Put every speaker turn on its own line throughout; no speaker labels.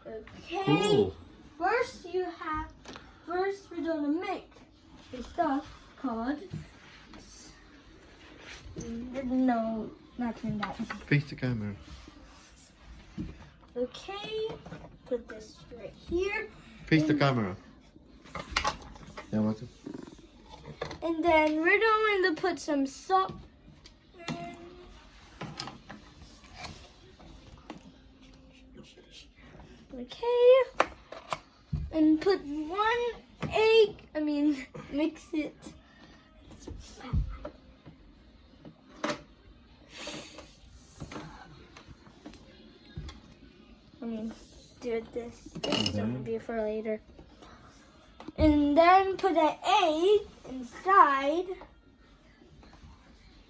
Okay.
Cool.
First we're gonna make a stuff called. No, not doing that.
Face the camera.
Okay. Put this right here.
Face the camera. Yeah, what?
And then we're going to put some salt. Okay. And put one egg. Mix it. Do this. This is gonna be for later. And then put an egg inside.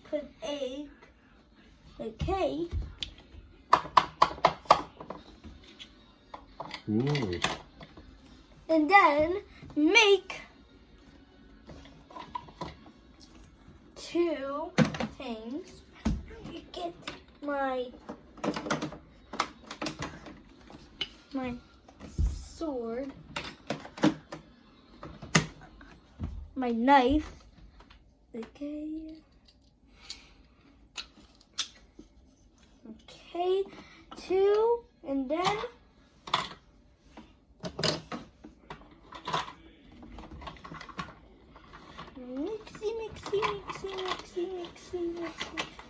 Put egg. Okay.
Ooh.
And then make 2 things. You get my sword, my knife. Okay. Okay. 2, and then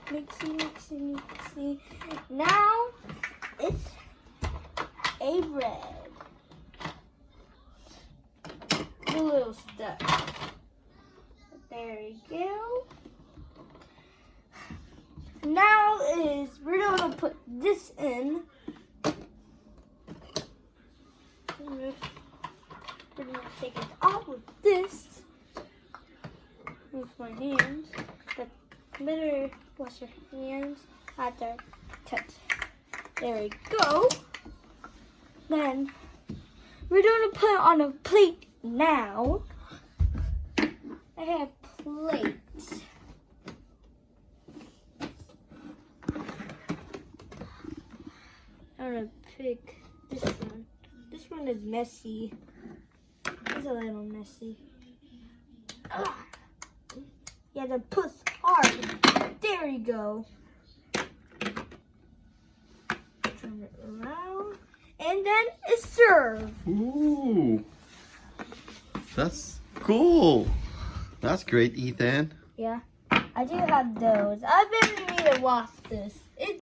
mixy. Now it's a bread. The little stuff. There we go. Now we're gonna put this in. We're gonna take it off with this. With my hands, but better wash your hands after touch. There we go. Then we're gonna put it on a plate now. I have plates. I'm gonna pick this one. This one is messy. It's a little messy. Ah. You have to push hard. There you go. Turn it around. And then it's served.
Ooh. That's cool. That's great, Ethan.
Yeah. I do have those. I really need to wash this.